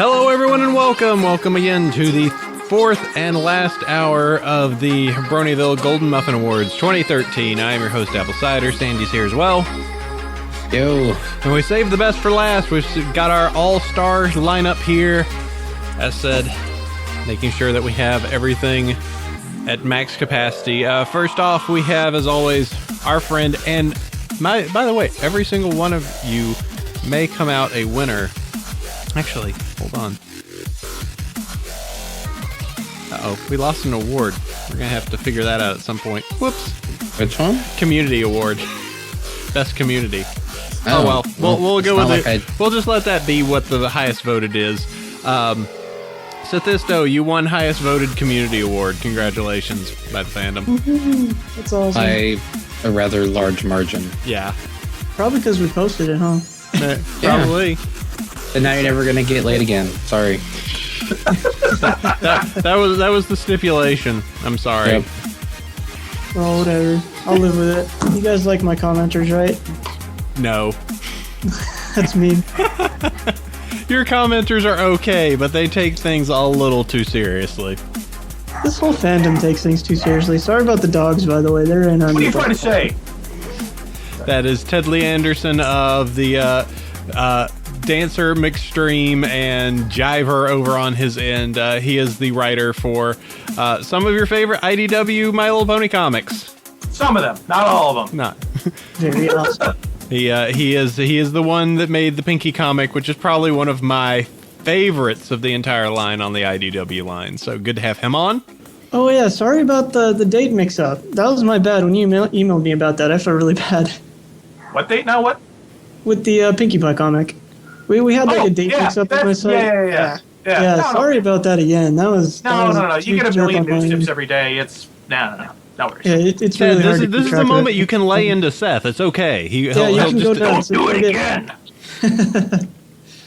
Hello, everyone, and welcome. Welcome again to the fourth and last hour of the Bronyville Golden Muffin Awards 2013. I am your host, Apple Cider. Sandy's here as well. Yo. And we saved the best for last. We've got our all-star lineup here. As said, making sure that we have everything at max capacity. First off, we have, as always, our friend, and by the way, every single one of you may come out a winner. Actually, hold on. Uh-oh, we lost an award. We're gonna have to figure that out at some point. Whoops. Which one? Community award. Best community. Oh well, we'll go with it. We'll just let that be what the highest voted is. Sethisto, you won highest voted community award. Congratulations by the fandom. That's awesome. By a rather large margin. Yeah. Probably because we posted it, huh? Probably. And now you're never gonna get laid again. Sorry. that was the stipulation. I'm sorry. Yep. Oh, whatever. I'll live with it. You guys like my commenters, right? No. That's mean. Your commenters are okay, but they take things a little too seriously. This whole fandom takes things too seriously. Sorry about the dogs, by the way. They're in on. What are you trying to say? That is Ted Lee Anderson of the Dancer, McStream, and Jiver over on his end. He is the writer for some of your favorite IDW My Little Pony comics. Some of them, not all of them. Not. Very awesome. He is the one that made the Pinky comic, which is probably one of my favorites of the entire line on the IDW line. So good to have him on. Oh yeah, sorry about the date mix-up. That was my bad when you emailed me about that. I felt really bad. What date now? What? With the Pinkie Pie comic. We had like a date mix-up on my site. Yeah. No, sorry about that again. That was No. You get a million news tips tips every day. It's no worries. Yeah, it's really hard. This is the moment you can lay into Seth. It's okay. He'll can just go down. Don't do it again.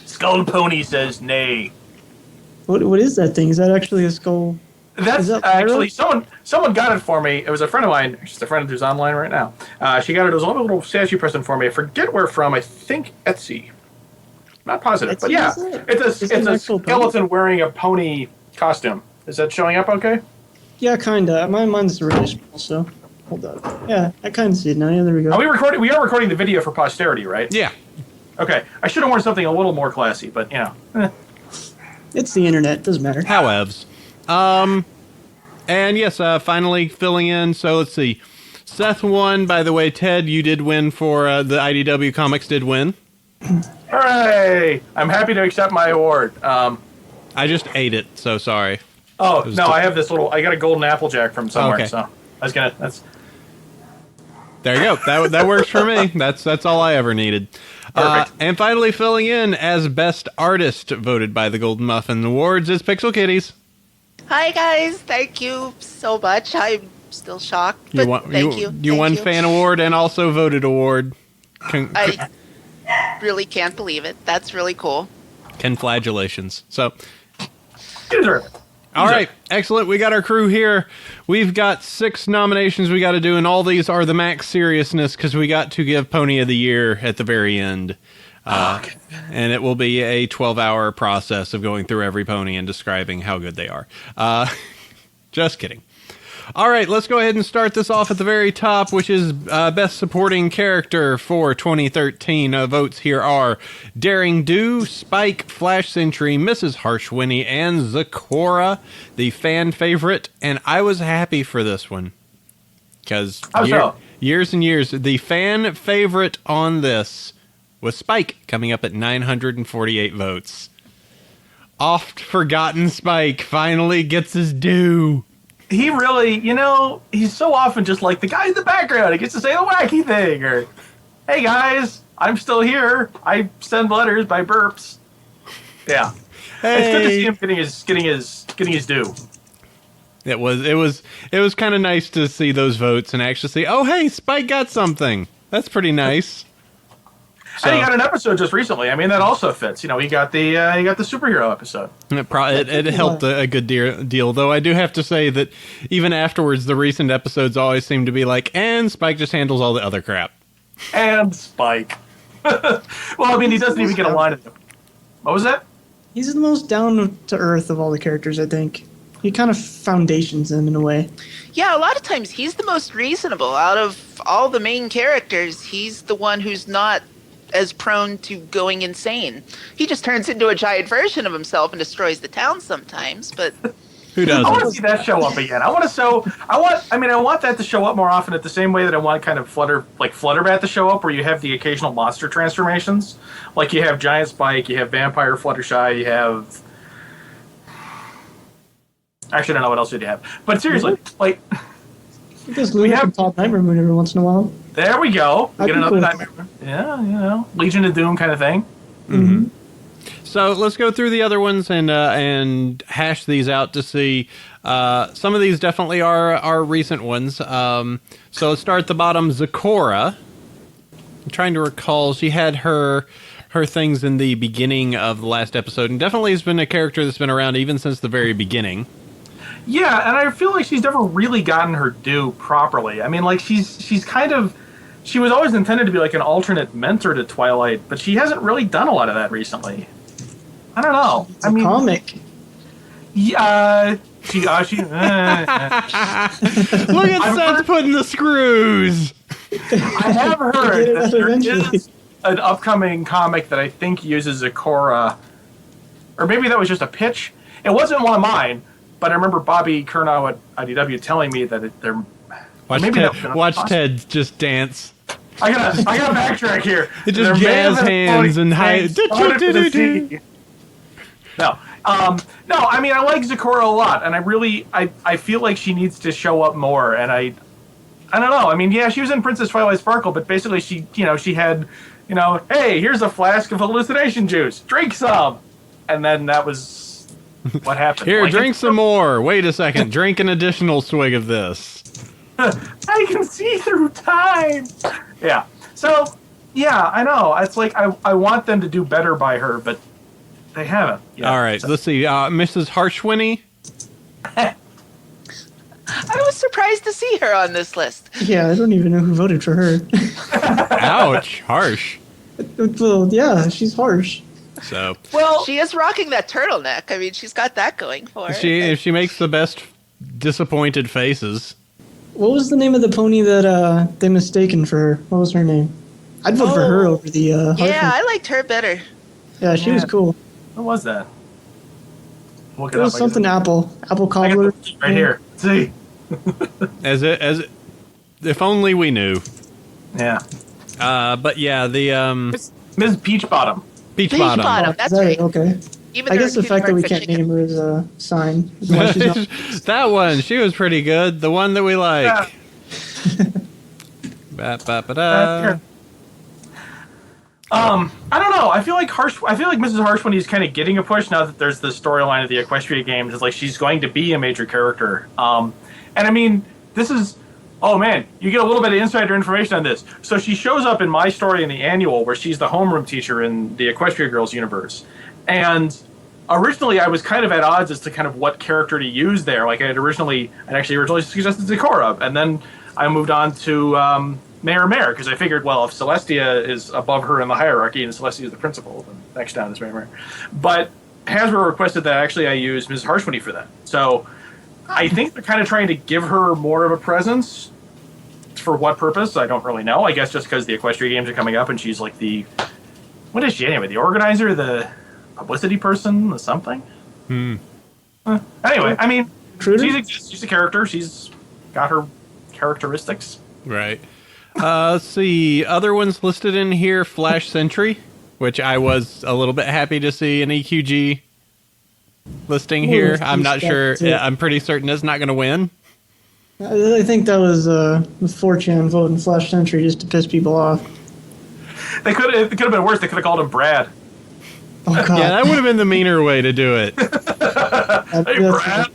Skull Pony says nay. What is that thing? Is that actually a skull? That's actually someone got it for me. It was a friend of mine. She's a friend who's online right now. She got it as a little statue present for me. I forget where from. I think Etsy. Not positive, but yeah, it's a skeleton wearing a pony costume. Is that showing up okay? Yeah, kinda. Mine's really small, so hold up. Yeah, I kind of see it now. Yeah, there we go. We are recording the video for posterity, right? Yeah. Okay. I should have worn something a little more classy, but you know. It's the internet. Doesn't matter. Howevs. And yes, finally filling in. So let's see. Seth won. By the way, Ted, you did win for the IDW Comics did win. Hooray! I'm happy to accept my award. I just ate it, so sorry. Oh, no, I have this I got a golden Applejack from somewhere, okay. So I was that's... There you go. That works for me. That's all I ever needed. And finally filling in as Best Artist, voted by the Golden Muffin Awards, is Pixelkitties. Hi, guys. Thank you so much. I'm still shocked, but thank you. You won Fan Award and also Voted Award. I really can't believe it. That's really cool. Congratulations. So, All right, excellent. We got our crew here. We've got 6 nominations we got to do, and all these are the max seriousness because we got to give Pony of the Year at the very end. And it will be a 12-hour process of going through every pony and describing how good they are. Just kidding. All right, let's go ahead and start this off at the very top, which is Best Supporting Character for 2013. Votes here are Daring Do, Spike, Flash Sentry, Mrs. Harshwinnie, and Zakora, the fan favorite. And I was happy for this one because years and years, the fan favorite on this was Spike, coming up at 948 votes. Oft forgotten Spike finally gets his due. He really, he's so often just like the guy in the background. He gets to say the wacky thing, or, "Hey guys, I'm still here. I send letters by burps." Yeah, hey. It's good to see him getting his due. It was kind of nice to see those votes and actually see, oh hey, Spike got something. That's pretty nice. So, and he got an episode just recently. I mean, that also fits. He got the superhero episode. It helped a good deal, though. I do have to say that even afterwards, the recent episodes always seem to be like, and Spike just handles all the other crap. And Spike. Well, I mean, he doesn't even get a line of them. What was that? He's the most down to earth of all the characters, I think. He kind of foundations him in a way. Yeah, a lot of times he's the most reasonable out of all the main characters. He's the one who's not as prone to going insane. He just turns into a giant version of himself and destroys the town sometimes, but Who doesn't? I want to see that show up again. I want that to show up more often at the same way that I want kind of Flutterbat to show up, where you have the occasional monster transformations. Like you have Giant Spike, you have Vampire Fluttershy, you have... Actually, I don't know what else did you have. But seriously, like... I guess Lunar can pop Nightmare Moon every once in a while. There we go. We get another cool. Nightmare Moon. Yeah, Legion of Doom kind of thing. Mm-hmm. So let's go through the other ones and hash these out to see. Some of these definitely are recent ones. So let's start at the bottom. Zecora. I'm trying to recall. She had her things in the beginning of the last episode, and definitely has been a character that's been around even since the very beginning. Yeah, and I feel like she's never really gotten her due properly. I mean, like, she's kind of... She was always intended to be like an alternate mentor to Twilight, but she hasn't really done a lot of that recently. I don't know. It's a comic. Yeah, she Look at Seth putting the screws. I have heard that there is an upcoming comic that I think uses Zecora, or maybe that was just a pitch. It wasn't one of mine, but I remember Bobby Curnow at IDW telling me that they're... Watch Ted just dance. I gotta backtrack here. It just jazz hands and high. No, I mean, I like Zecora a lot, and I feel like she needs to show up more, and I don't know. I mean, yeah, she was in Princess Twilight Sparkle, but basically she had, hey, here's a flask of hallucination juice, drink some, and then that was what happened. Here, drink some more. Wait a second, drink an additional swig of this. I can see through time. Yeah. So, yeah, I know. It's like I want them to do better by her, but they haven't. Yeah. All right, let's see. Mrs. Harshwinny. I was surprised to see her on this list. Yeah, I don't even know who voted for her. Ouch, harsh. Well, yeah, she's harsh. So, Well, she is rocking that turtleneck. I mean, she's got that going for her. she makes the best disappointed faces. What was the name of the pony that they mistaken for her? What was her name? I'd vote for her over the Yeah, I liked her better. Yeah, she was cool. What was that? Look It was something apple cobbler. Right here. See? As if only we knew. Yeah. But yeah, the Ms. Peach Bottom. Peach Bottom. That's Is that right. Okay. Even I though guess the her fact that we kids can't are chicken. name her is a sign. Why she's not- That one, she was pretty good. The one that we like. Yeah. Ba-ba-ba-da. I don't know. I feel like Mrs. Harshwinny is kind of getting a push now that there's the storyline of the Equestria games. It's like she's going to be a major character. And I mean, this is... Oh man, you get a little bit of insider information on this. So she shows up in my story in the annual where she's the homeroom teacher in the Equestria Girls universe. And originally I was kind of at odds as to kind of what character to use there. Like I'd originally suggested Zecora, and then I moved on to Mayor because I figured, well, if Celestia is above her in the hierarchy and Celestia is the principal, then next down is Mayor. But Hasbro requested that actually I use Mrs. Harshwinny for that. So I think they're kind of trying to give her more of a presence. For what purpose? I don't really know. I guess just because the Equestria games are coming up and she's like what is she anyway? The organizer, the publicity person, the something? Anyway, I mean, she's a character. She's got her characteristics. Right. Let's see. Other ones listed in here, Flash Sentry, which I was a little bit happy to see an EQG listing here. I'm not sure. I'm pretty certain it's not going to win. I think that was the 4chan voting Flash Sentry just to piss people off. It could have been worse. They could have called him Brad. Oh, God. Yeah, that would have been the meaner way to do it. Hey, Brad.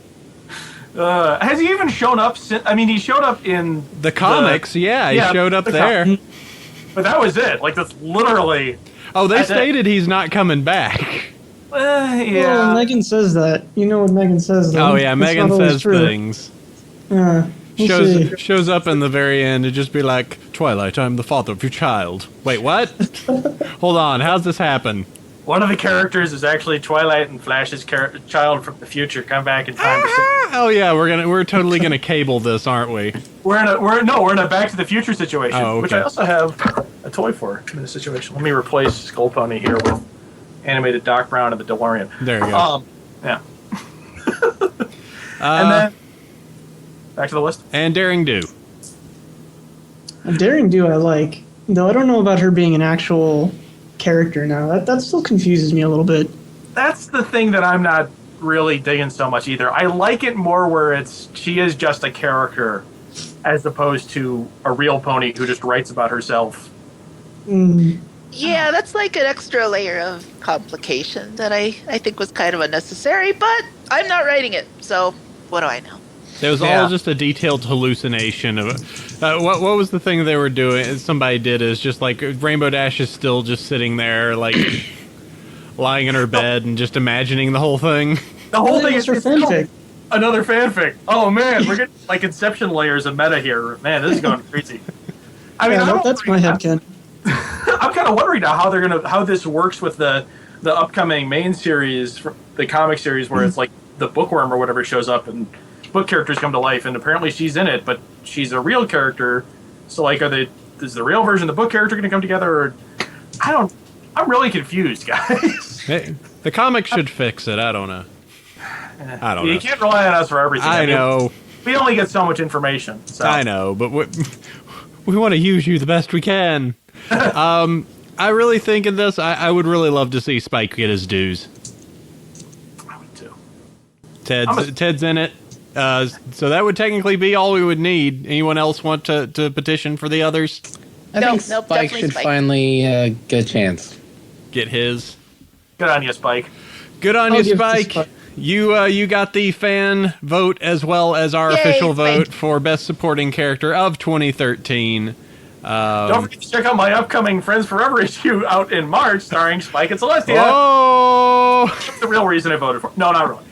Has he even shown up? He showed up in the comics. He showed up there. But that was it. Like, that's literally... Oh, they stated he's not coming back. Yeah. Well, Megan says that. You know what Megan says, though. Oh, yeah, Megan says things. Shows up in the very end to just be like, Twilight, I'm the father of your child. Wait, what? Hold on, how's this happen? One of the characters is actually Twilight and Flash's child from the future come back in time to save. Oh yeah, we're totally gonna cable this, aren't we? We're in a Back to the Future situation, Oh, okay. which I also have a toy for in this situation. Let me replace Skull Pony here with animated Doc Brown and the DeLorean. There you go. Yeah. And then back to the list. And Daring Do. Daring Do I like, though I don't know about her being an actual character now. That still confuses me a little bit. That's the thing that I'm not really digging so much either. I like it more where she is just a character as opposed to a real pony who just writes about herself. Yeah, that's like an extra layer of complication that I think was kind of unnecessary, but I'm not writing it, so what do I know? It was all just a detailed hallucination of what was the thing they were doing? Somebody did is just like Rainbow Dash is still just sitting there like lying in her bed and just imagining the whole thing. The whole thing is her fanfic. Another fanfic. Oh man, we're getting like Inception layers of meta here. Man, this is going crazy. I mean, that's my headcanon. I'm kind of wondering now how this works with the upcoming main series, the comic series, where it's like the bookworm or whatever shows up and book characters come to life, and apparently she's in it, but she's a real character. So like, is the real version of the book character going to come together? Or I'm really confused, guys. Hey, the comic should fix it. I don't know. I don't know. You can't rely on us for everything. I know. We only get so much information. So. I know, but we want to use you the best we can. I really think in this, I would really love to see Spike get his dues. I would too. Ted's in it. So that would technically be all we would need. Anyone else want to petition for the others? I think Spike should finally get a chance. Get his. Good on you, Spike. Good on you, Spike. You got the fan vote as well as our official vote for Best Supporting Character of 2013. Don't forget to check out my upcoming Friends Forever issue out in March, starring Spike and Celestia. Oh! That's the real reason I voted for. No, not really.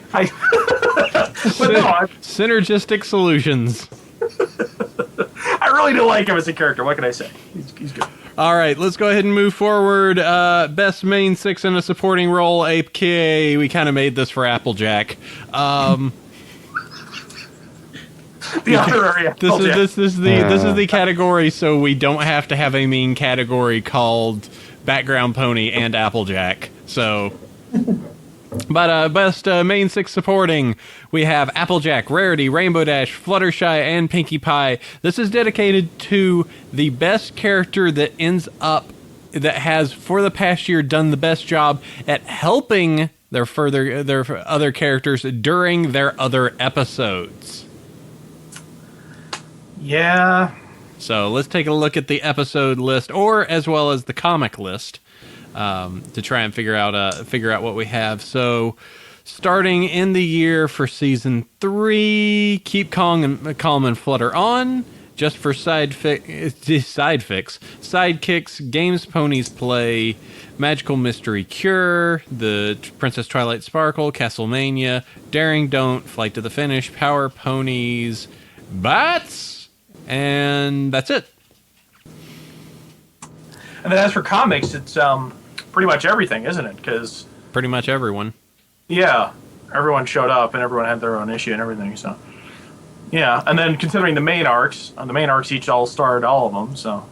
Synergistic solutions. I really do like him as a character. What can I say? He's good. All right, let's go ahead and move forward. Best main 6 in a supporting role, APK. We kind of made this for Applejack. The honorary Applejack. This is the category, so we don't have to have a main category called Background Pony and Applejack. So, but best main 6 supporting, we have Applejack, Rarity, Rainbow Dash, Fluttershy, and Pinkie Pie. This is dedicated to the best character that has for the past year done the best job at helping their other characters during their other episodes. Yeah. So let's take a look at the episode list, or as well as the comic list, to try and figure out what we have. So, starting in the year for season 3, Keep Calm and Flutter On. Just for sidekicks, Games Ponies Play, Magical Mystery Cure, The Princess Twilight Sparkle, Castlemania, Daring Don't, Flight to the Finish, Power Ponies, Bats. And that's it. And then as for comics, it's pretty much everything, isn't it? Because pretty much everyone. Yeah, everyone showed up and everyone had their own issue and everything. So yeah, and then considering the main arcs each all starred all of them. So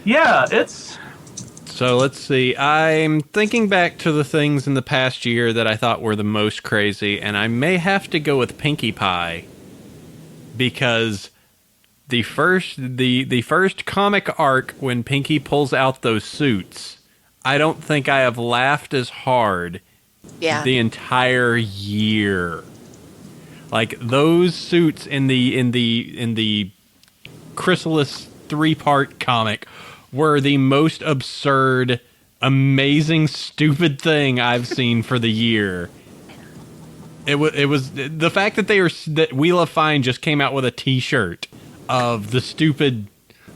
yeah, it's. So let's see. I'm thinking back to the things in the past year that I thought were the most crazy, and I may have to go with Pinkie Pie because. The first comic arc when Pinkie pulls out those suits, I don't think I have laughed as hard the entire year. Like those suits in the Chrysalis 3-part comic were the most absurd, amazing, stupid thing I've seen for the year. It was the fact that Wheel of Fine just came out with a T-shirt of the stupid,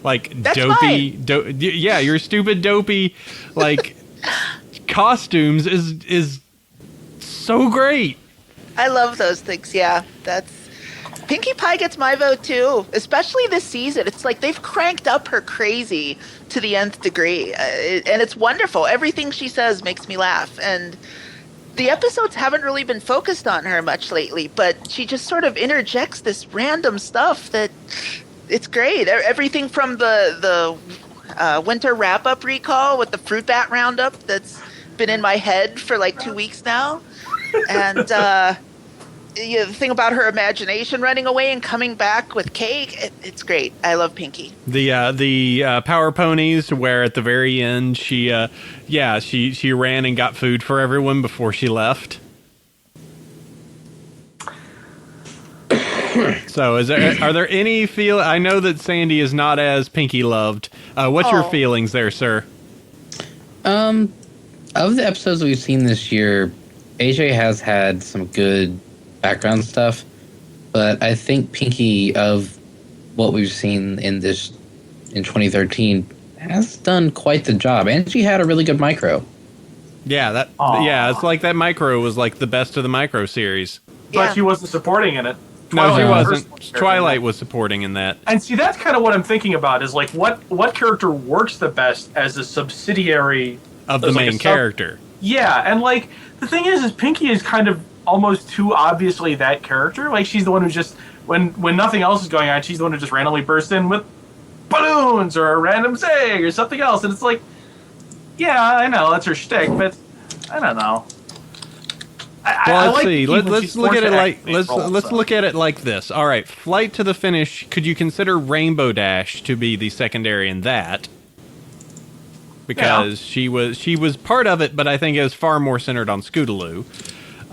like, That's dopey, your stupid dopey, like, costumes is so great. I love those things. Yeah, Pinkie Pie gets my vote too, especially this season. It's like they've cranked up her crazy to the nth degree, and it's wonderful. Everything she says makes me laugh, and the episodes haven't really been focused on her much lately, but she just sort of interjects this random stuff that it's great. Everything from the winter wrap-up recall with the fruit bat roundup that's been in my head for like 2 weeks now, and the thing about her imagination running away and coming back with cake, it's great. I love Pinkie. The Power Ponies, where at the very end she ran and got food for everyone before she left. So, are there any I know that Sandy is not as Pinkie loved. What's your feelings there, sir? Of the episodes we've seen this year, AJ has had some good background stuff, but I think Pinkie, of what we've seen in 2013, has done quite the job, and she had a really good micro. Yeah, it's like that micro was like the best of the micro series. But she wasn't supporting in it. No, she wasn't. Twilight was supporting in that. And see, that's kind of what I'm thinking about, is like what character works the best as a subsidiary of the main character. Yeah, and like the thing is Pinkie is kind of almost too obviously that character. Like, she's the one who's just, when nothing else is going on, she's the one who just randomly bursts in with balloons or a random saying or something else, and it's like, yeah, I know that's her shtick, but I don't know. Let's look at it like this. All right, Flight to the Finish. Could you consider Rainbow Dash to be the secondary in that? Because she was part of it, but I think it was far more centered on Scootaloo.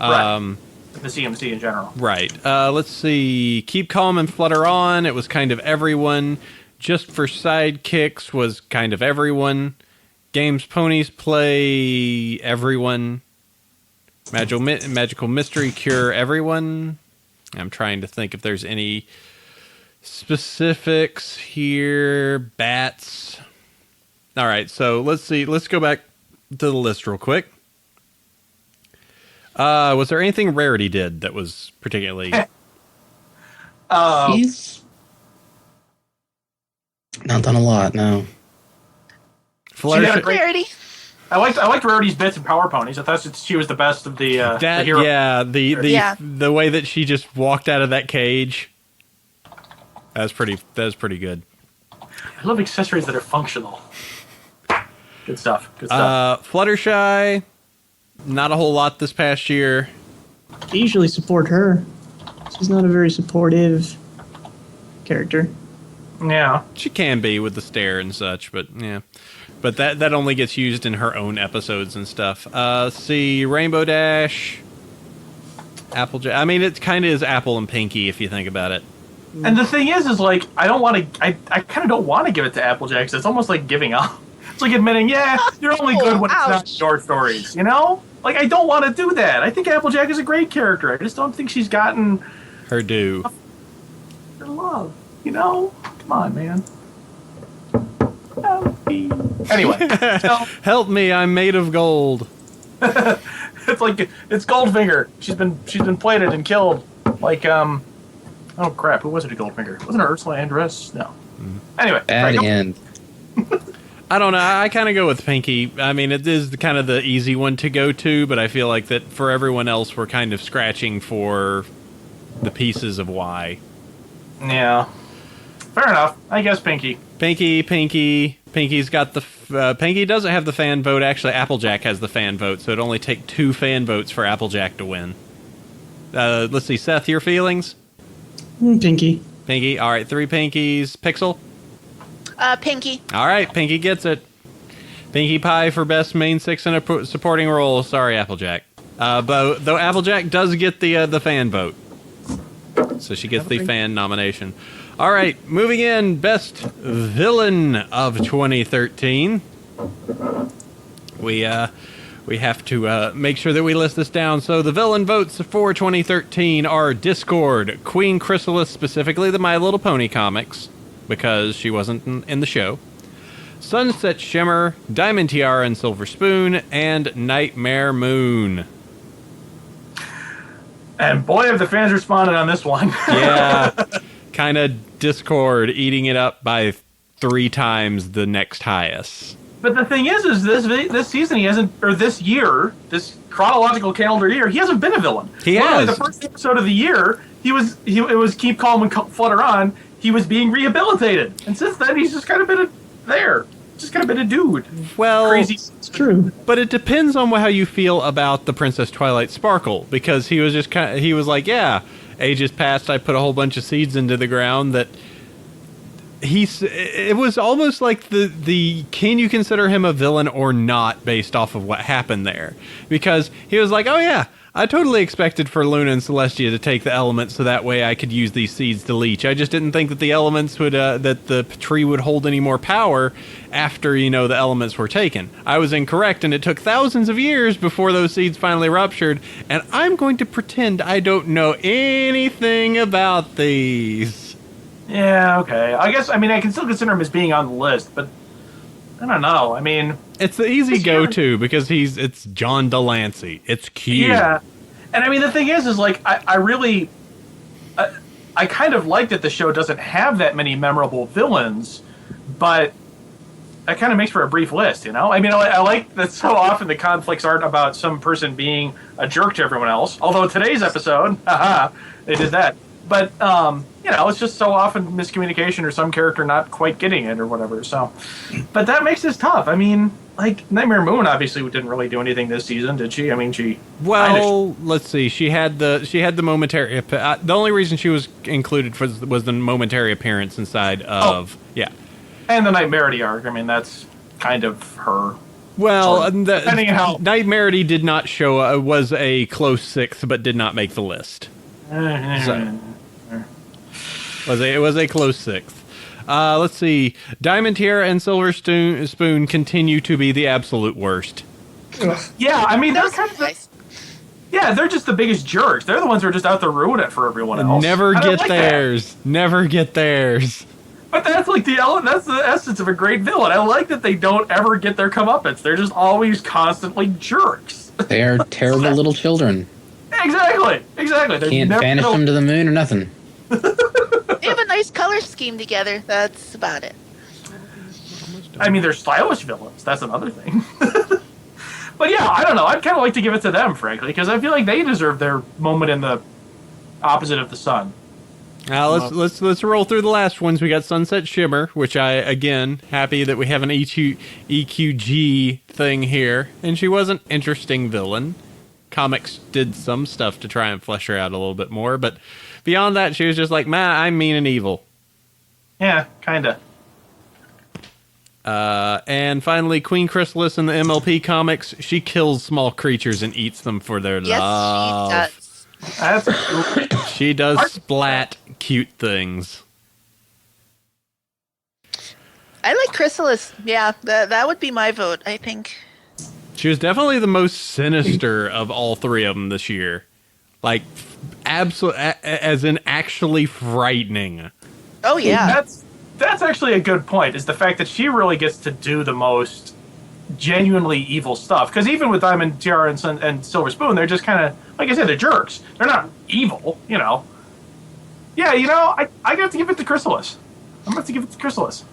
Right. The CMC in general. Right. Let's see. Keep Calm and Flutter On. It was kind of everyone. Just for Sidekicks was kind of everyone. Games Ponies Play, everyone. Magical Mystery Cure, everyone. I'm trying to think if there's any specifics here. Bats. All right, so let's see. Let's go back to the list real quick. Was there anything Rarity did that was particularly... He's not done a lot, no. Rarity. I liked Rarity's bits in Power Ponies. I thought she was the best of the hero. Yeah, the way that she just walked out of that cage. That was pretty good. I love accessories that are functional. Good stuff. Fluttershy, not a whole lot this past year. I usually support her. She's not a very supportive character. Yeah. She can be with the stare and such, but yeah. But that only gets used in her own episodes and stuff. See, Rainbow Dash, Applejack. I mean, it kind of is Apple and Pinkie if you think about it. And the thing is like, I kind of don't want to give it to Applejack, because it's almost like giving up. It's like admitting, you're only good when it's not your stories, you know? Like, I don't want to do that. I think Applejack is a great character. I just don't think she's gotten her due. Her love, you know? Come on, man. Help me. Anyway. Help me, I'm made of gold. It's like, it's Goldfinger. She's been plated and killed. Like, oh crap, who was it, a Goldfinger? Wasn't it Ursula Andress? No. Anyway. Bad end. I don't know. I kind of go with Pinkie. I mean, it is kind of the easy one to go to, but I feel like that for everyone else, we're kind of scratching for the pieces of why. Yeah. Fair enough. I guess Pinkie. Pinkie's got the... Pinkie doesn't have the fan vote. Actually, Applejack has the fan vote, so it'd only take 2 fan votes for Applejack to win. Let's see. Seth, your feelings? Pinkie. All right, 3 Pinkies. Pixel? Pinkie. All right, Pinkie gets it. Pinkie Pie for best main 6 in a supporting role. Sorry, Applejack. Though Applejack does get the fan vote. So she gets the fan nomination. All right, moving in, best villain of 2013. We have to make sure that we list this down. So the villain votes for 2013 are Discord, Queen Chrysalis, specifically the My Little Pony comics, because she wasn't in the show, Sunset Shimmer, Diamond Tiara and Silver Spoon, and Nightmare Moon. And boy, have the fans responded on this one. Yeah, kind of Discord eating it up by 3 times the next highest. But the thing is this season he hasn't, or this year, this chronological calendar year, he hasn't been a villain. He Literally, has. the first episode of the year, it was keep calm and flutter on. He was being rehabilitated, and since then he's just kind of been just kind of been a dude. Well, Crazy. It's true. but it depends on how you feel about the Princess Twilight Sparkle, because he was just he was like, yeah, ages past, I put a whole bunch of seeds into the ground that. It was almost like the can you consider him a villain or not based off of what happened there, because he was like, oh yeah, I totally expected for Luna and Celestia to take the elements so that way I could use these seeds to leech. I just didn't think that the elements would that the tree would hold any more power after the elements were taken. I was incorrect, and it took thousands of years before those seeds finally ruptured, and I'm going to pretend I don't know anything about these. Yeah, okay. I guess, I can still consider him as being on the list, but I don't know. It's the easy go-to because it's John Delancey. It's cute. Yeah. And the thing is like, I really, I kind of like that the show doesn't have that many memorable villains, but that kind of makes for a brief list, I like that so often the conflicts aren't about some person being a jerk to everyone else, although today's episode, they did that. But, it's just so often miscommunication or some character not quite getting it or whatever. So, but that makes this tough. Like Nightmare Moon obviously didn't really do anything this season, did she? Well, let's see. She had the momentary. The only reason she was included was the momentary appearance inside of and the Nightmarity arc. That's kind of her. Well, depending on how Nightmarity did not show. Was a close 6th, but did not make the list. So. It was a close 6th. Let's see. Diamond Tiara and Silver Spoon continue to be the absolute worst. Yeah, they're kind of they're just the biggest jerks. They're the ones who are just out there ruining it for everyone else. Never get theirs. Never get theirs. But that's like that's the essence of a great villain. I like that they don't ever get their comeuppance. They're just always constantly jerks. They are terrible little children. Exactly. They can't banish them to the moon or nothing. They have a nice color scheme together. That's about it. They're stylish villains. That's another thing. But yeah, I don't know. I'd kind of like to give it to them, frankly, because I feel like they deserve their moment in the opposite of the sun. Now let's roll through the last ones. We got Sunset Shimmer, which again happy that we have an EQG thing here, and she was an interesting villain. Comics did some stuff to try and flesh her out a little bit more, but beyond that, she was just like, I'm mean and evil. Yeah, kinda. And finally, Queen Chrysalis in the MLP comics, she kills small creatures and eats them for their love. Yes, she does. She does splat cute things. I like Chrysalis. Yeah, that would be my vote, I think. She was definitely the most sinister of all 3 of them this year. Like, as in actually frightening. Oh, yeah. That's actually a good point, is the fact that she really gets to do the most genuinely evil stuff. Because even with Diamond Tiara and Silver Spoon, they're just kind of, like I said, they're jerks. They're not evil, Yeah, I got to give it to Chrysalis. I'm going to give it to Chrysalis.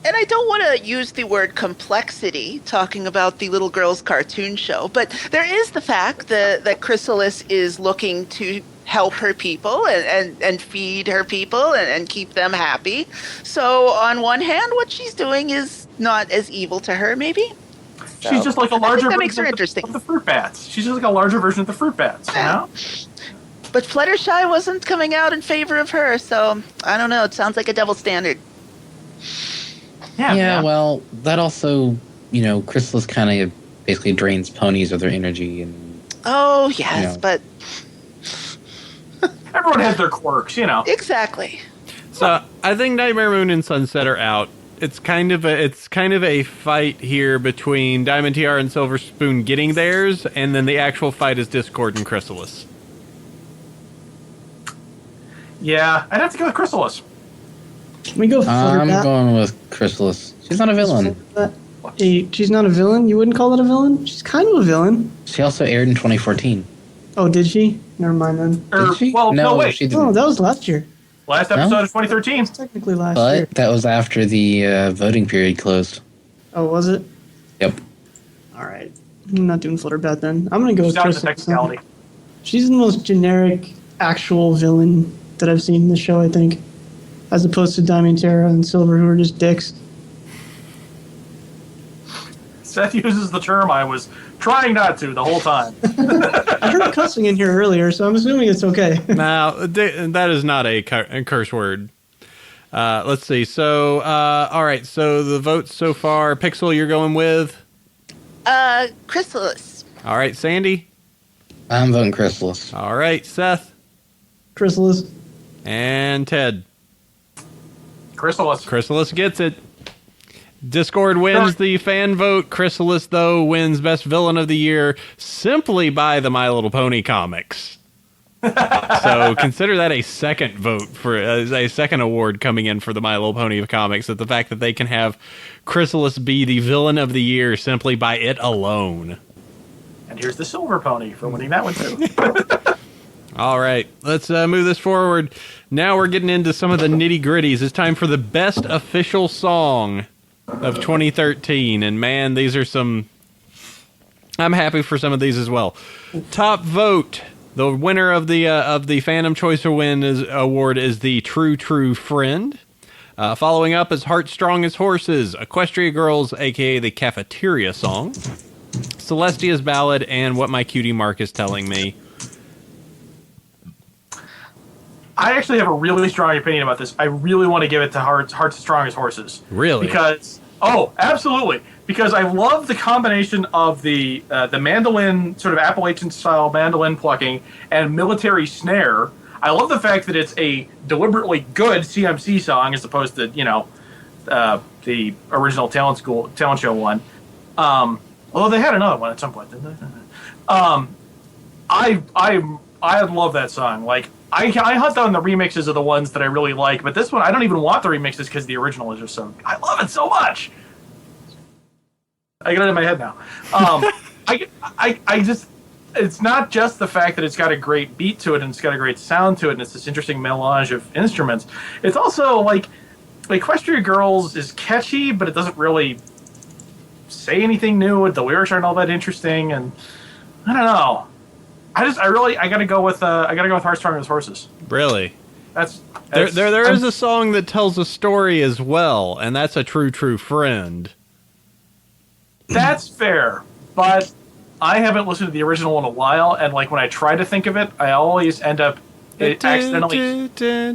And I don't want to use the word complexity talking about the little girl's cartoon show, but there is the fact that Chrysalis is looking to help her people and feed her people and keep them happy. So on one hand, what she's doing is not as evil to her, maybe. So, she's just like a larger that makes her version interesting. of the fruit bats. She's just like a larger version of the fruit bats, But Fluttershy wasn't coming out in favor of her, so I don't know. It sounds like a double standard. Yeah, well, that also, Chrysalis kind of basically drains ponies of their energy. Oh, yes, but... Everyone has their quirks, Exactly. So, I think Nightmare Moon and Sunset are out. It's kind of a fight here between Diamond Tiara and Silver Spoon getting theirs, and then the actual fight is Discord and Chrysalis. Yeah, I'd have to go with Chrysalis. Can we go I'm Flutterbat? going with Chrysalis. She's not a villain. She's not a villain? You wouldn't call it a villain? She's kind of a villain. She also aired in 2014. Oh, did she? Never mind then. Did she? Well, no, wait. she didn't. Oh, that was last year. Last episode of 2013. Technically last year. But that was after the voting period closed. Oh, was it? Yep. All right. I'm not doing Flutterbat then. I'm gonna go with Down to Crystal. technicality. She's the most generic actual villain that I've seen in the show, I think, as opposed to Diamond Terra and Silver, who are just dicks. Seth uses the term I was trying not to the whole time. I heard cussing in here earlier, so I'm assuming it's okay. Now, that is not a curse word. Let's see. So, all right. So the votes so far, Pixel, you're going with? Chrysalis. All right, Sandy. I'm voting Chrysalis. All right, Seth. Chrysalis. And Ted. Chrysalis. Chrysalis gets it. Discord wins the fan vote. Chrysalis, though, wins Best Villain of the Year simply by the My Little Pony comics. So consider that a second vote for a second award coming in for the My Little Pony comics. That the fact that they can have Chrysalis be the Villain of the Year simply by it alone. And here's the Silver Pony for winning that one, too. All right, let's move this forward. Now we're getting into some of the nitty-gritties. It's time for the Best Official Song of 2013. And man, these are some... I'm happy for some of these as well. Top vote. The winner of the Fandom Choice Award is the True Friend. Following up is Heart Strong as Horses, Equestria Girls, a.k.a. the Cafeteria Song, Celestia's Ballad, and What My Cutie Mark Is Telling Me. I actually have a really strong opinion about this. I really want to give it to Hearts as Strong as Horses. Really? Because, absolutely. Because I love the combination of the mandolin, sort of Appalachian-style mandolin plucking and military snare. I love the fact that it's a deliberately good CMC song as opposed to, the original talent show one. Although they had another one at some point, didn't they? I love that song. Like, I hunt down the remixes of the ones that I really like, but this one I don't even want the remixes because the original is just so. I love it so much. I got it in my head now. I just. It's not just the fact that it's got a great beat to it and it's got a great sound to it and it's this interesting melange of instruments. It's also like Equestria Girls is catchy, but it doesn't really say anything new. The lyrics aren't all that interesting, and I don't know. I gotta go with Heart Strong as Horses. Really? That's there is a song that tells a story as well, and that's a True Friend. That's fair, but I haven't listened to the original in a while, and like when I try to think of it, I always end up accidentally. Yeah,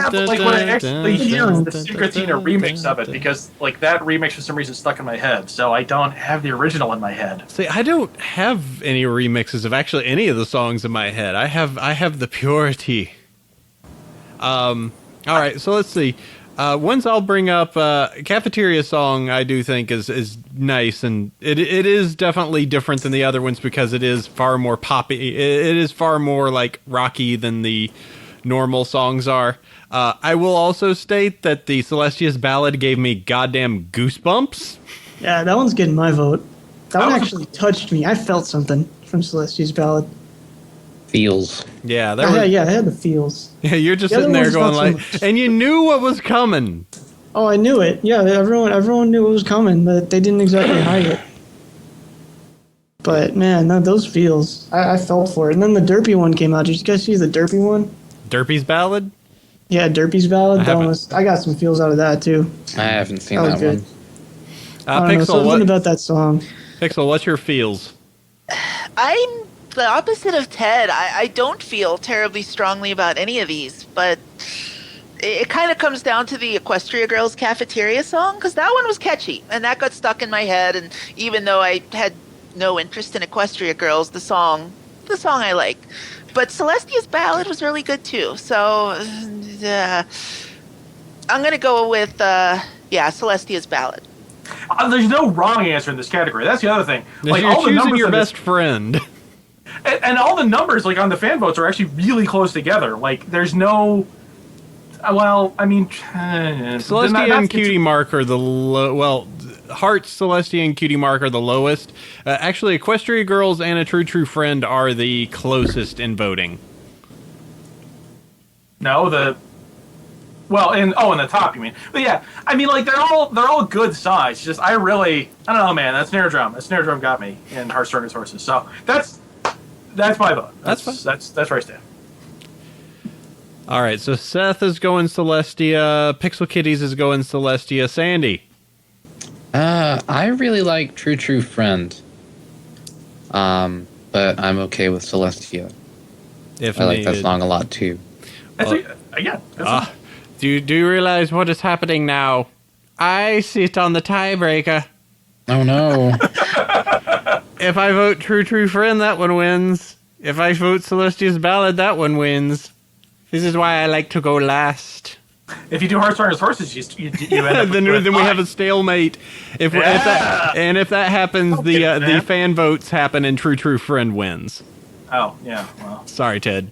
but like when I actually hear the Secretina remix of it, because like that remix for some reason stuck in my head, so I don't have the original in my head. See, I don't have any remixes of actually any of the songs in my head. I have the purity. All right, so let's see. Ones I'll bring up, Cafeteria Song I do think is nice, and it is definitely different than the other ones because it is far more poppy. It is far more like rocky than the normal songs are. I will also state that the Celestia's Ballad gave me goddamn goosebumps. Yeah, that one's getting my vote. That one actually touched me. I felt something from Celestia's Ballad. Feels. Yeah, I had the feels. Yeah, you're just The other sitting there one's going not so like, much. and you knew what was coming. Oh, I knew it. Yeah, everyone knew it was coming, but they didn't exactly hide it. But man, those feels, I fell for it. And then the Derpy one came out. Did you guys see the Derpy one? Derpy's Ballad? Yeah, Derpy's Ballad. I I got some feels out of that too. I haven't seen That that was good. one. I don't know, something about that song. Pixel, what's your feels? I'm the opposite of Ted. I don't feel terribly strongly about any of these, but it kind of comes down to the Equestria Girls Cafeteria Song, because that one was catchy, and that got stuck in my head, and even though I had no interest in Equestria Girls, the song I like. But Celestia's Ballad was really good too, so I'm going to go with, Celestia's Ballad. There's no wrong answer in this category. That's the other thing. Like, you're choosing your best friend. And all the numbers, like on the fan votes, are actually really close together. Like, there's no. Well, I mean, Celestia and Cutie Mark are the Hearts, Celestia, and Cutie Mark are the lowest. Actually, Equestria Girls and A True Friend are the closest in voting. No, in the top you mean? But yeah, I mean like they're all good size. Just I don't know, man. That snare drum got me in Hearthstone's Horses. So that's my vote. That's fine. That's where I stand. All right, so Seth is going Celestia. Pixelkitties is going Celestia. Sandy. I really like True Friend. But I'm okay with Celestia. If I like needed. that song a lot too. Do you realize what is happening now? I sit on the tiebreaker. Oh no. If I vote True Friend, that one wins. If I vote Celestia's Ballad, that one wins. This is why I like to go last. If you do Hearthstone's Horses, you end up then we have a stalemate. If that happens, the fan votes happen and True Friend wins. Oh yeah. Well. Sorry, Ted.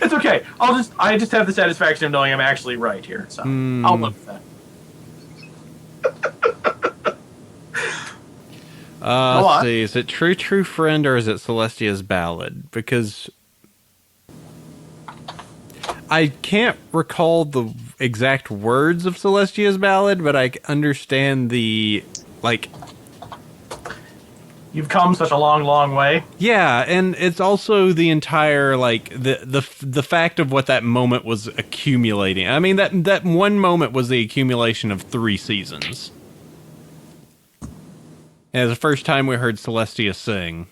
It's okay. I just have the satisfaction of knowing I'm actually right here. So I'll live with that. Let's see. Is it True Friend or is it Celestia's Ballad? Because I can't recall the exact words of Celestia's Ballad, but I understand the You've come such a long, long way. Yeah, and it's also the entire the fact of what that moment was accumulating. I mean, that one moment was the accumulation of 3 seasons. And the first time we heard Celestia sing.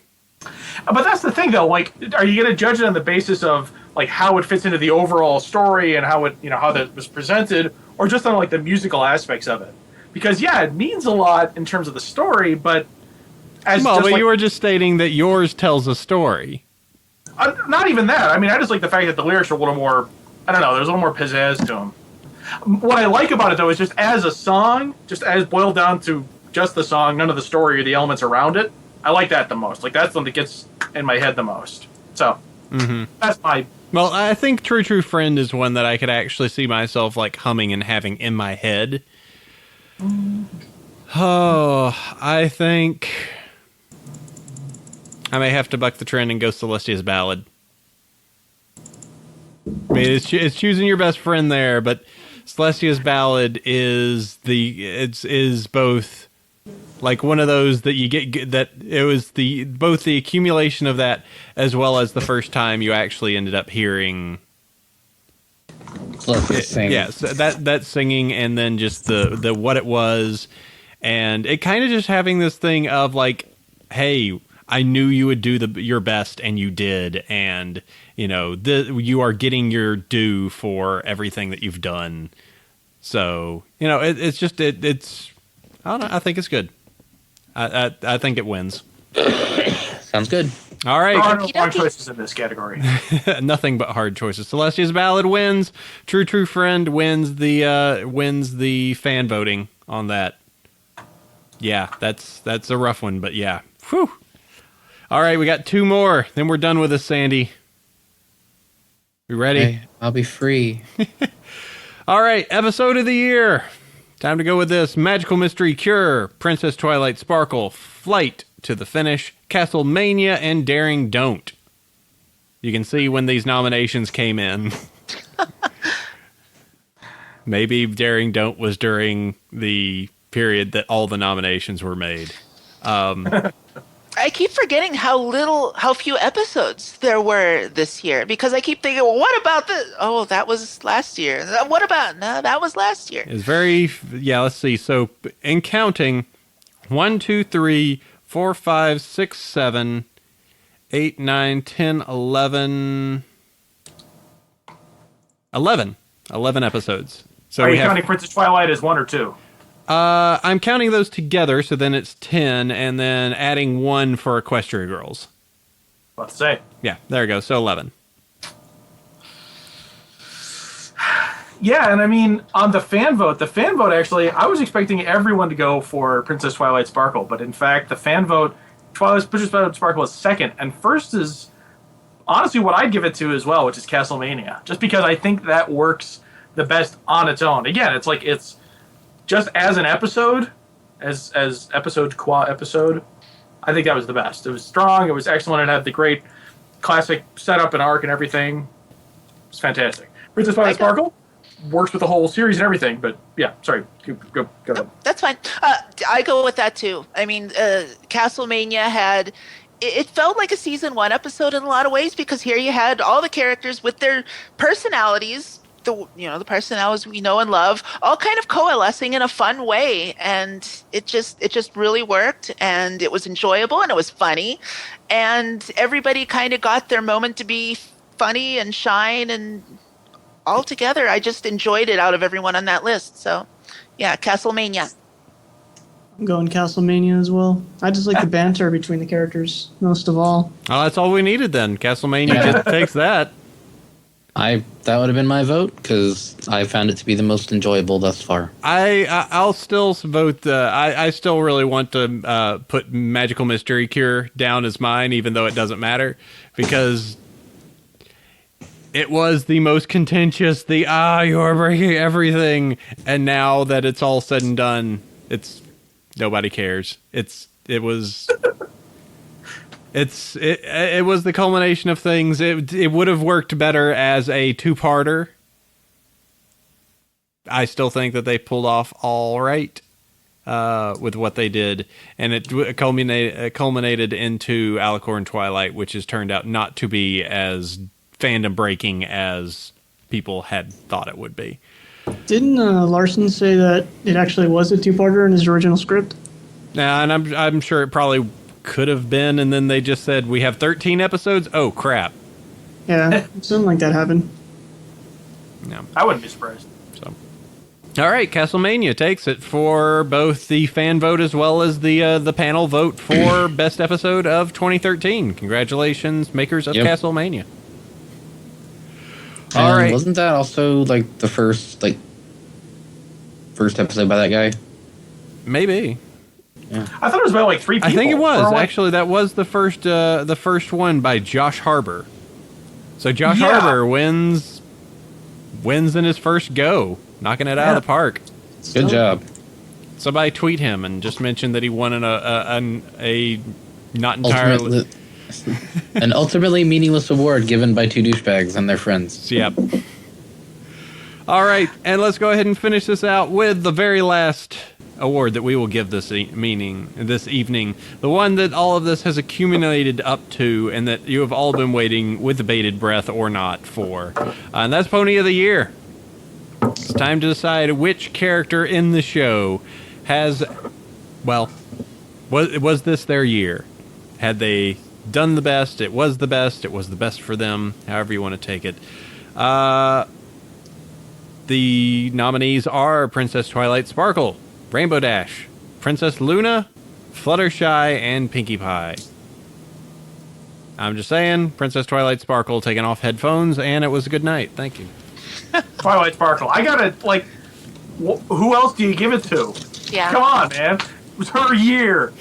But that's the thing, though. Like, are you going to judge it on the basis of like how it fits into the overall story and how that was presented, or just on like the musical aspects of it? Because yeah, it means a lot in terms of the story, but you were just stating that yours tells a story. Not even that. I mean, I just like the fact that the lyrics are a little more. I don't know. There's a little more pizzazz to them. What I like about it, though, is just as a song, just as boiled down to just the song, none of the story or the elements around it. I like that the most. Like, that's the one that gets in my head the most. So, that's my... Well, I think True Friend is one that I could actually see myself, like, humming and having in my head. Oh, I think I may have to buck the trend and go Celestia's Ballad. I mean, it's choosing your best friend there, but Celestia's Ballad is both like one of those that you get that it was both the accumulation of that as well as the first time you actually ended up hearing sing. Yeah, so that singing, and then just the what it was, and it kind of just having this thing of like, hey, I knew you would do your best, and you did, and you are getting your due for everything that you've done. So it's just it's I don't know. I think it's good. I think it wins. Sounds good. All right. There are no wrong choices in this category. Nothing but hard choices. Celestia's Ballad wins. True Friend wins the fan voting on that. Yeah, that's a rough one, but yeah. Whew. All right, we got 2 more. Then we're done with this, Sandy. You ready? Okay, I'll be free. All right, episode of the year. Time to go with this. Magical Mystery Cure, Princess Twilight Sparkle, Flight to the Finish, Castlemania, and Daring Don't. You can see when these nominations came in. Maybe Daring Don't was during the period that all the nominations were made. I keep forgetting how few episodes there were this year, because I keep thinking, well, what about this? Oh, that was last year. What about? No, that was last year. It's let's see. So in counting, 1, 2, 3, 4, 5, 6, 7, 8, 9, 10, 11 episodes. So are you counting Princess Twilight as 1 or 2? I'm counting those together, so then it's 10, and then adding 1 for Equestria Girls. About to say. Yeah, there we go. So 11. Yeah, and I mean, on the fan vote actually, I was expecting everyone to go for Princess Twilight Sparkle, but in fact, the fan vote, Princess Twilight Sparkle is second, and first is honestly what I'd give it to as well, which is Castlemania, just because I think that works the best on its own. Again, it's just as an episode, as episode qua episode. I think that was the best. It was strong. It was excellent. It had the great classic setup and arc and everything. It's fantastic. Princess Twilight Sparkle works with the whole series and everything, but yeah, sorry. Go ahead. That's fine. I go with that too. I mean, Castlemania had. It felt like a season 1 episode in a lot of ways because here you had all the characters with their personalities, the personalities we know and love, all kind of coalescing in a fun way, and it just really worked, and it was enjoyable and it was funny, and everybody kind of got their moment to be funny and shine, and altogether, I just enjoyed it out of everyone on that list. So, yeah, Castlemania. I'm going Castlemania as well. I just like the banter between the characters most of all. Oh, that's all we needed then. Castlemania just takes that. That would have been my vote because I found it to be the most enjoyable thus far. I'll still vote. I still really want to put Magical Mystery Cure down as mine, even though it doesn't matter, because it was the most contentious. You're breaking everything, and now that it's all said and done, it's nobody cares. It was the culmination of things. It would have worked better as a 2-parter. I still think that they pulled off all right with what they did, and it culminated into Alicorn Twilight, which has turned out not to be as fandom breaking as people had thought it would be. Didn't Larson say that it actually was a 2-parter in his original script? Now, and I'm sure it probably could have been, and then they just said we have 13 episodes. Oh crap! Yeah, something like that happened. No, I wouldn't be surprised. So, all right, Castlemania takes it for both the fan vote as well as the panel vote for best episode of 2013. Congratulations, makers of Castlemania. All right. Wasn't that also like the first episode by that guy? Maybe. Yeah. I thought it was about like 3 people. I think it was. Actually, that was the first one by Josh Harbour. So Josh Harbour wins in his first go, knocking it out of the park. Good job. Somebody tweet him and just mention that he won a not entirely... An ultimately meaningless award given by 2 douchebags and their friends. Yep. All right, and let's go ahead and finish this out with the very last award that we will give this evening, the one that all of this has accumulated up to, and that you have all been waiting with bated breath or not for, and that's Pony of the Year. It's time to decide which character in the show was this their year? Had they done the best? It was the best. It was the best for them. However you want to take it. The nominees are Princess Twilight Sparkle, Rainbow Dash, Princess Luna, Fluttershy, and Pinkie Pie. I'm just saying, Princess Twilight Sparkle taking off headphones, and it was a good night. Thank you. Twilight Sparkle. I gotta, who else do you give it to? Yeah. Come on, man. It was her year.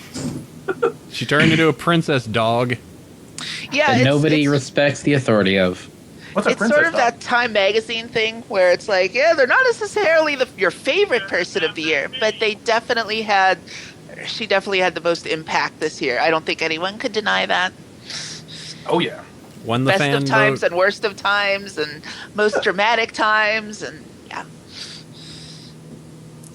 She turned into a princess dog. Yeah, that nobody respects the authority of. What's a it's princess sort of dog? that Time magazine thing where it's like, yeah, they're not necessarily your favorite person of the year, but she definitely had the most impact this year. I don't think anyone could deny that. Oh, yeah. Won the Best fan of times vote. and worst of times and most dramatic times, and yeah.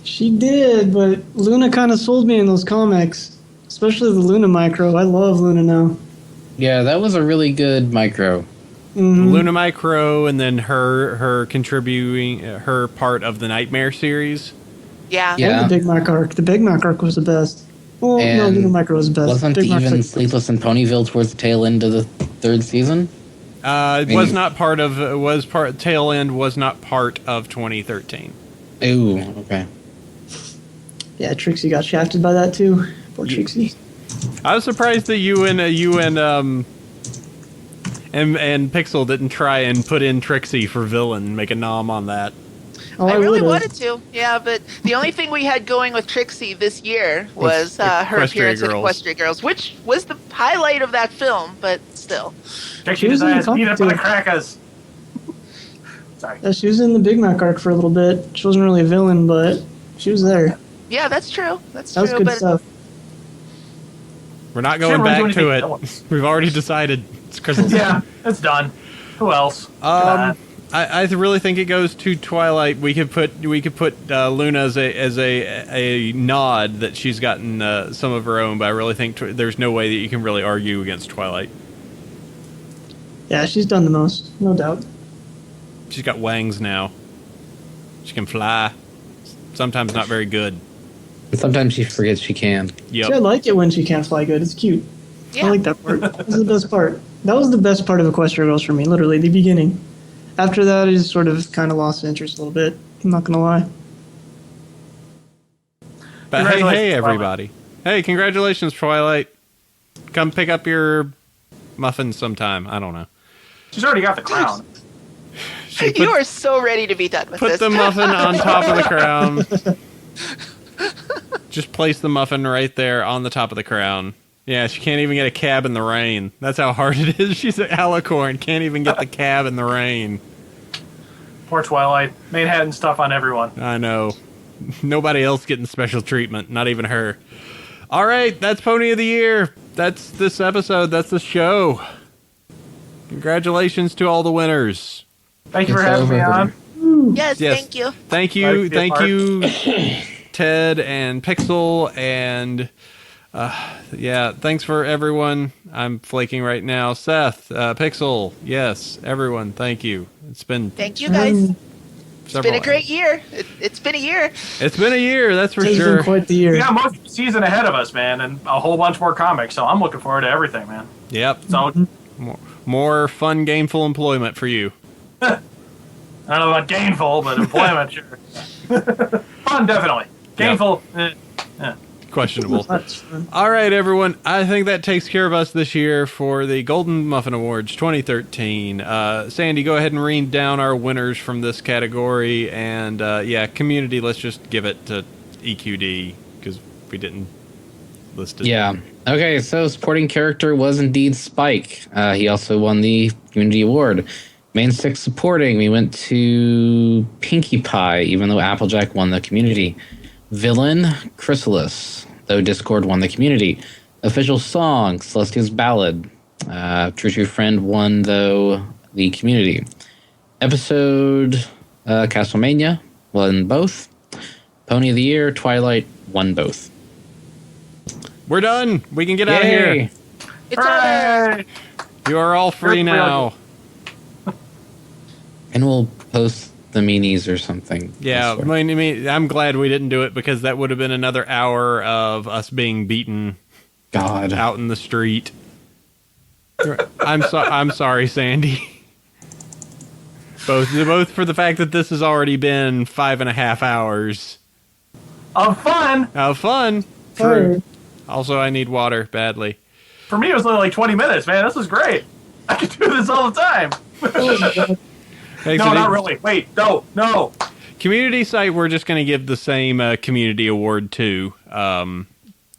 She did, but Luna kind of sold me in those comics, especially the Luna micro. I love Luna now. Yeah, that was a really good micro. Mm-hmm. Luna Micro, and then her contributing her part of the Nightmare series. Yeah. And the Big Mac arc. The Big Mac arc was the best. Well, no, Luna Micro was the best. Wasn't Big Mac's even like- Sleepless in Ponyville towards the tail end of the 3rd season? It was not part of. Tail End was not part of 2013. Ooh, okay. Yeah, Trixie got shafted by that too. Poor Trixie. I was surprised that you and Pixel didn't try and put in Trixie for villain, make a nom on that. Oh, I really would've. wanted to, yeah, but the only thing we had going with Trixie this year was her appearance in Equestria Girls, which was the highlight of that film, but still. Trixie was in the decides to beat up comic, the too. crackers. Sorry. Yeah, she was in the Big Mac arc for a little bit. She wasn't really a villain, but she was there. Yeah, that's true. That's That was true. good But stuff. We're not She going didn't really back do to anything it. else. We've already decided. It's Crystal's. Yeah, it's done. Who else? Come on. I really think it goes to Twilight. We could put Luna as a nod that she's gotten some of her own, but I really think there's no way that you can really argue against Twilight. Yeah, she's done the most, no doubt. She's got wings now. She can fly. Sometimes not very good. Sometimes she forgets she can. See, I Yep. like it when she can't fly good. It's cute. yeah, I like that part. That was the best part. That was the best part of Equestria Girls for me, literally, the beginning. After that, I just sort of kind of lost interest a little bit. I'm not going to lie. But hey, Congratulations, everybody. Hey, congratulations, Twilight. Come pick up your muffins sometime. I don't know. She's already got the crown. you are so ready to be done with Put this. the muffin on top of the crown. Just place the muffin right there on the top of the crown. Yeah, she can't even get a cab in the rain. That's how hard it is. She's an alicorn. Can't even get the cab in the rain. Poor Twilight. Manhattan stuff on everyone. I know. Nobody else getting special treatment. Not even her. All right, that's Pony of the Year. That's this episode. That's the show. Congratulations to all the winners. Thank you for It's having me over. on. Yes, Yes. thank you. Thank Glad to you, be a thank part. you, Ted and Pixel, and yeah, thanks for everyone. I'm flaking right now. Seth, Pixel, yes, everyone, thank you. It's been Thank you, guys. It's several. been a great year. It's been a year. It's been a year, that's for It's sure. been quite the We year. got most of the season ahead of us, man, and a whole bunch more comics, so I'm looking forward to everything, man. Yep, So, more fun, gainful employment for you. I don't know about gainful, but employment, sure. Fun, definitely. Gainful, Questionable. That's fun. All right, everyone. I think that takes care of us this year for the Golden Muffin Awards 2013. Sandy, go ahead and read down our winners from this category. And yeah, community, let's just give it to EQD because we didn't list it. Yeah. Okay, so supporting character was indeed Spike. He also won the Community Award. Main six supporting, we went to Pinkie Pie, even though Applejack won the Community. Villain, Chrysalis, though Discord won the Community. Official song, Celestia's Ballad. True True Friend won, though, the Community. Episode, Castlemania won both. Pony of the Year, Twilight won both. We're done. We can get out of Yay! here. It's over. hooray! You are all free Good now. And we'll post the meanies or something. Yeah, elsewhere. I mean, I'm glad we didn't do it because that would have been another hour of us being beaten God. out in the street. I'm sorry, Sandy. Both for the fact that this has already been 5.5 hours Of fun! of fun. True. Also, I need water badly. For me, it was only like 20 minutes, man. This is great. I could do this all the time. Thanks No, to not the really. Wait, no. community site. We're just going to give the same community award to.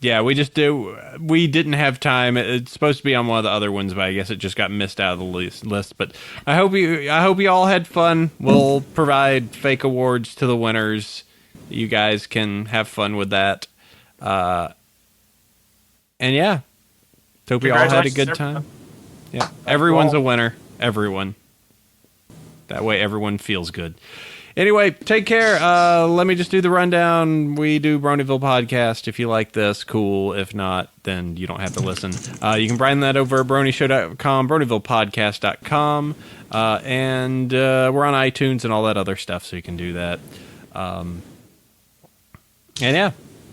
Yeah, we didn't have time. It's supposed to be on one of the other ones, but I guess it just got missed out of the list. But I hope you all had fun. We'll provide fake awards to the winners. You guys can have fun with that. And yeah, hope you all had a good time. Yeah, everyone's a winner. Everyone. That way everyone feels good. Anyway, take care. Let me just do the rundown. We do Bronyville podcast. If you like this, cool. If not, then you don't have to listen. You can find that over at BronyShow.com, BronyvillePodcast.com, and we're on iTunes and all that other stuff, so you can do that. And yeah,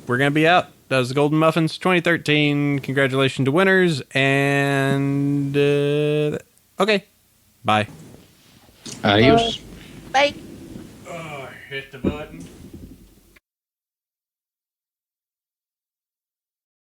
we're going to be out. That was the Golden Muffins 2013. Congratulations to winners. And okay, bye. Adios. Bye. Oh, hit the button.